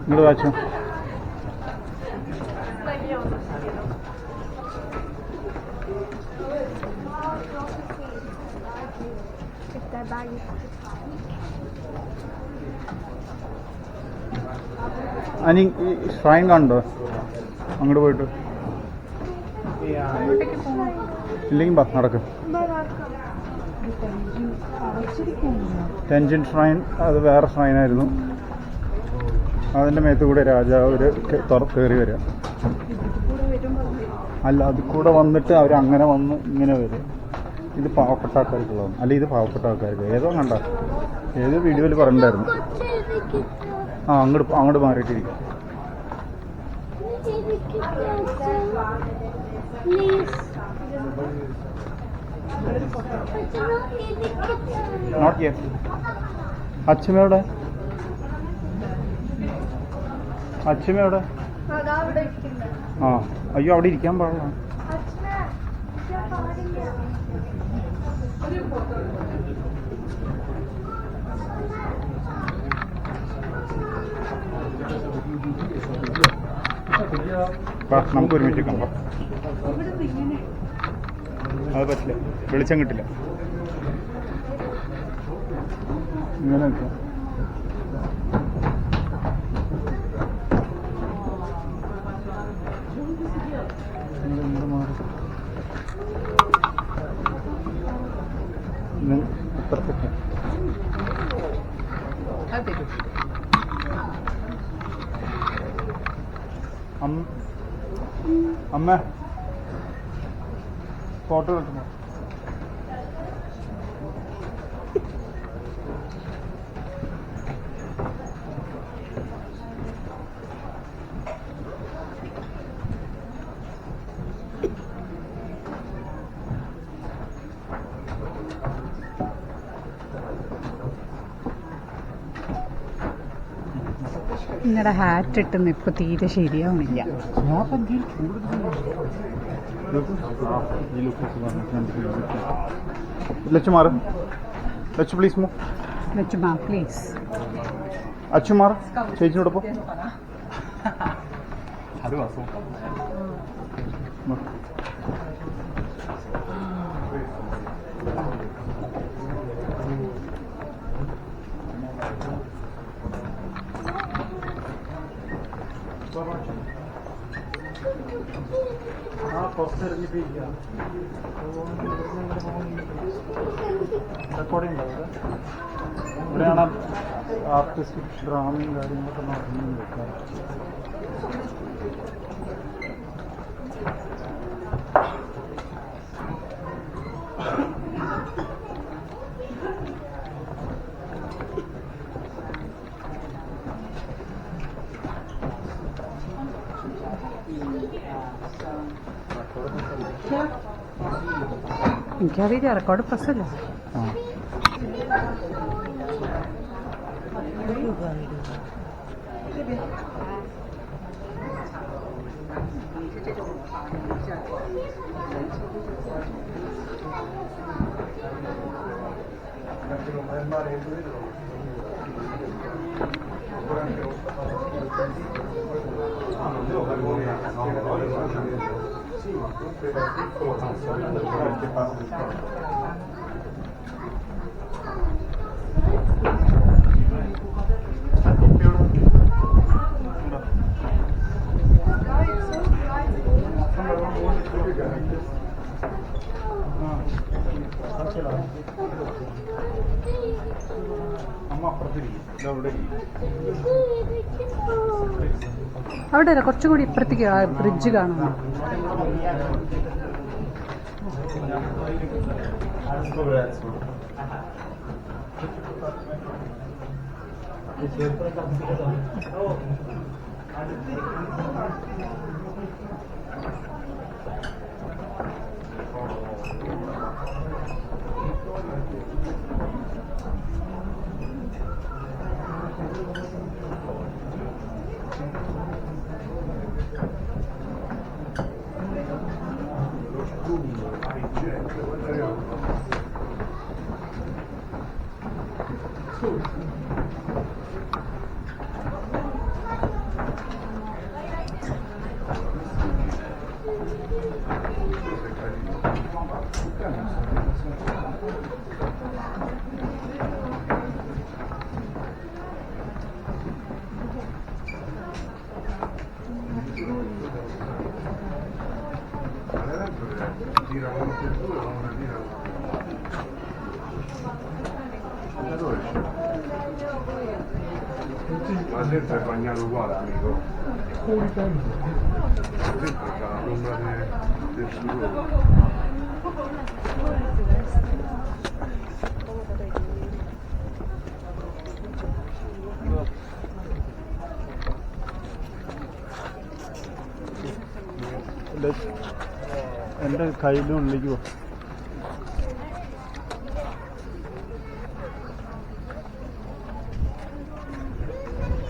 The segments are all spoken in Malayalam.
ഇങ്ങോട്ട് വായിച്ചോ. അനി ഷ്രൈൻ കണ്ടോ അങ്ങോട്ട് പോയിട്ട്? ഇല്ലെങ്കിൽ ബസ് നടക്കും. ടെൻജിൻ ഷ്രൈൻ അത് വേറെ ഷ്രൈനായിരുന്നു. അതിൻ്റെ മേത്ത് കൂടെ രാജാവ് കയറി വരിക. അല്ല, അത് കൂടെ വന്നിട്ട് അവർ അങ്ങനെ വന്ന് ഇങ്ങനെ വരും. ഇത് പാവപ്പെട്ട ആൾക്കാർക്കുള്ളതാണ്. അല്ല, ഇത് പാവപ്പെട്ട ആൾക്കാർക്ക് ഏതോ കണ്ട ഏതോ വീഡിയോയിൽ പറഞ്ഞിട്ടുണ്ടായിരുന്നു. അങ്ങോട്ട് മാറിയിട്ടിരിക്കും. Not yet. അച്ഛമ്മയുടെ ആ അയ്യോ, അവിടെ ഇരിക്കാൻ പാടില്ല. നമുക്ക് ഒരുമിച്ച് കാണാം. അത് പറ്റില്ല, വെളിച്ചം കിട്ടില്ല. ഇങ്ങനെ വെക്കാം. ഇപ്പുറത്തേക്ക് അമ്മ ഫോട്ടോ കിട്ടുന്നു. നിങ്ങളുടെ ഹാറ്റ് ഇട്ടുന്ന ഇപ്പൊ തീരെ ശരിയാവണില്ല. ലച്ചുമാർ ലച്ചു പ്ലീസ് മോ ലച്ചുമാ പ്ലീസ്. അച്ചുമാർ ചേച്ചിനോടൊപ്പം റെക്കോർഡിംഗ് ഉണ്ടാവും. ഇവിടെയാണ് ആർട്ടിസ്റ്റിക് ഡ്രാമയും കാര്യങ്ങളൊക്കെ നടന്നു വെക്കാം. എനിക്കറിയില്ല, റെക്കോർഡ് പ്രസ്സല്ല. അവിടെ അല്ല, കുറച്ചും കൂടി ഇപ്പുറത്തേക്ക് ബ്രിഡ്ജ് കാണുന്നു. Ma dentro è bagnato uguale, amico. Dentro c'ha l'ombra del sudore. എൻ്റെ കയ്യിലുള്ളിലേക്ക് പോ.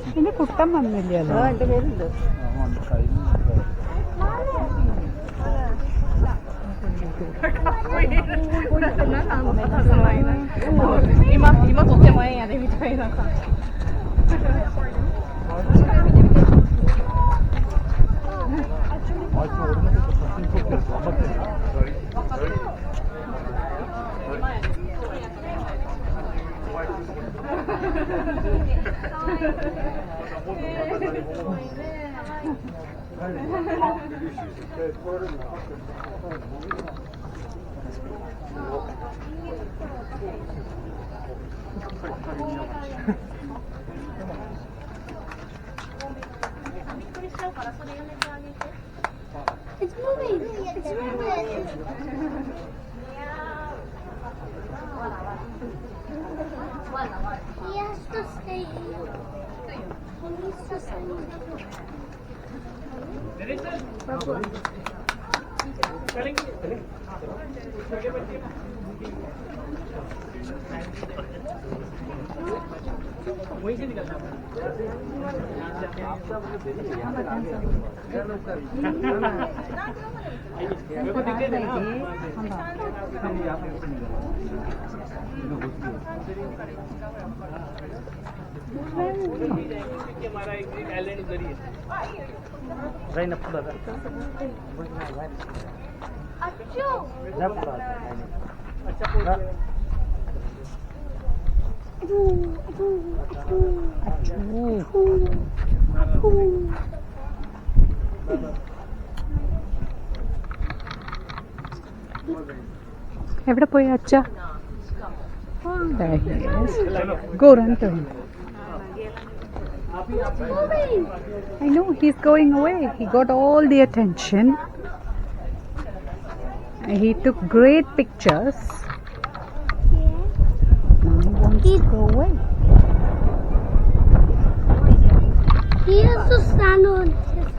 ഇതിന് കുട്ടം വന്നില്ലല്ലോ. എൻ്റെ പേരുണ്ട്. 이마 도대 모양이야 내 밑에다가. It's moving. It's moving. He has to stay here. He needs to stay എവിടെ പോയി അച്ഛ? Go run to him. I know he's going away. He got all the attention. He took great pictures. Now he wants to go away. He has to stand on his.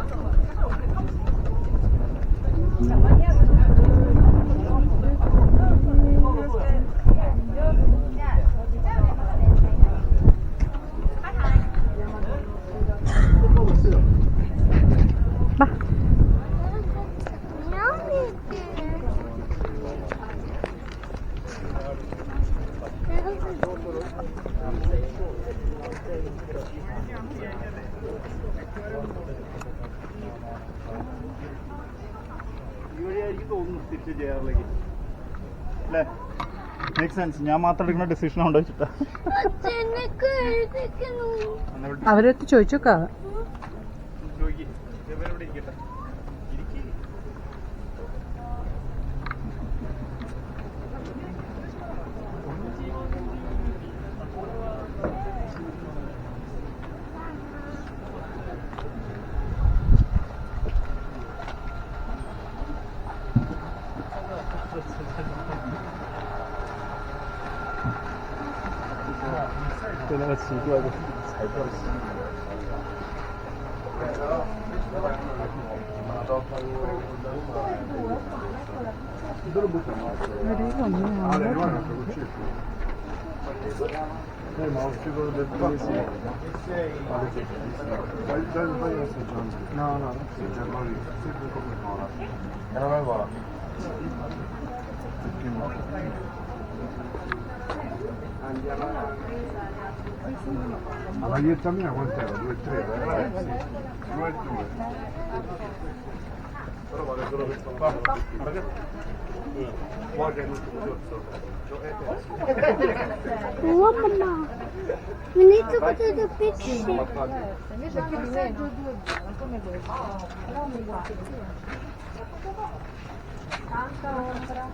Bah. Now he's ഇവരെയായിരിക്കും തോന്നുന്നു തിരിച്ച് ചെയ്യാറിലേക്ക് അല്ലേ? Make sense. ഞാൻ മാത്രം എടുക്കുന്ന ഡിസിഷൻ ഉണ്ടോ വെച്ചിട്ടാ. അവരടുത്ത് ചോദിച്ചോക്കാ. 내가 지구하고 잘 보았어. Ma io mia quant'era? 2,3, ragazzi. 2,2. Però vale solo questo. Poi che è l'ultimo giorno. Oh, Mama. We need to go to the picture. Invece più di meno. Come questo. Tanta ombra.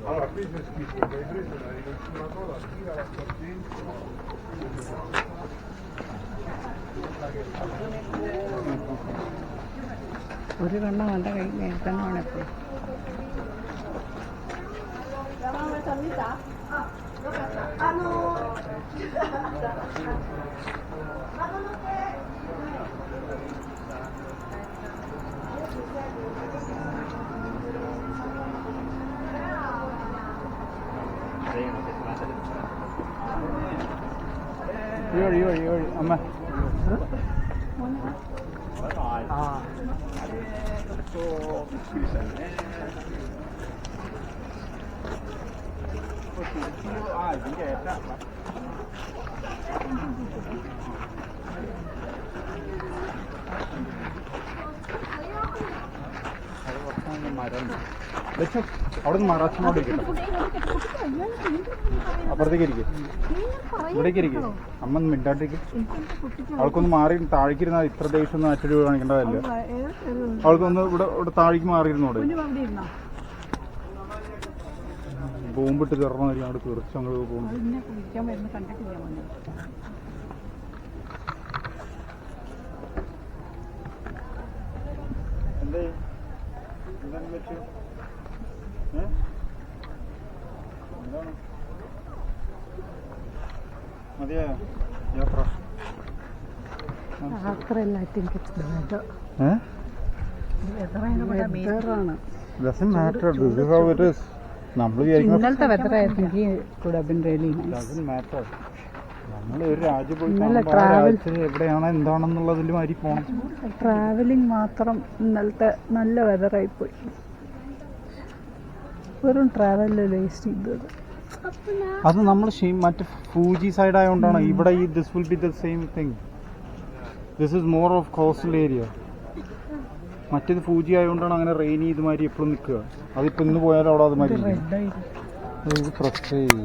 Allora, qui c'è scritto che hai preso la riconsumatora, tira la ഒരു കണ്ണം അവൻ്റെ കൈ നേരത്തന്നെ എപ്പോഴും അമ്മ മരം അവിടെ നിന്ന് മറാച്ചിനോട് അപ്പുറത്തേക്ക് ഇരിക്കും ഇവിടേക്ക് ഇരിക്കും അമ്മ മിണ്ടാട്ടേക്ക് അവൾക്കൊന്ന് മാറി താഴേക്കിരുന്നാൽ ഇത്ര ദേഷ്യം ഒന്നും അറ്റടി കാണിക്കേണ്ടതല്ല അവൾക്കൊന്ന് ഇവിടെ താഴേക്ക് മാറിയിരുന്നോടെ ബോംബിട്ട് കയറണമായിരിക്കും അവിടെ തീർച്ച അങ്ങോട്ട് പോകും കുളിക്കാൻ വരുന്ന കണ്ടിട്ടില്ല മോനെ എന്തേ എന്താണ് പറ്റി എന്താണ് മതിയാ യാത്ര അത്രയല്ല I think it's the weather വെദറാണ് doesn't matter, this is how it is. നമ്മൾ വിചാരിക്കുന്ന ഇന്നലത്തെ വെദർ ആയിരുന്നെങ്കിൽ could have been really nice. doesn't matter. നമ്മൾ ഒരു രാജ്യം പോയി ഇന്നലെ കാണുമ്പോൾ ആ travel- രാജ്യത്ത് എവിടെയാണ് എന്താണെന്നുള്ളതിൽ മാതിരി പോകണം. ട്രാവലിംഗ് മാത്രം ഇന്നലത്തെ നല്ല വെതറായിപ്പോയി വെറും ട്രാവലിൽ വേസ്റ്റ് ചെയ്തത് അത് നമ്മൾ മറ്റേ ഫൂജി സൈഡ് ആയതുകൊണ്ടാണ് ഇവിടെ ഈ this will be the same thing. This is more of coastal area. മറ്റേത് ഫൂജി ആയതുകൊണ്ടാണ് അങ്ങനെ റെയിനി ഇതുമാതിരി എപ്പോഴും നിൽക്കുക. അതിപ്പോൾ ഇന്ന് പോയാലും അവിടെ അത് മാതിരി റെഡ് ആയിരുന്നു പ്രശ്നം.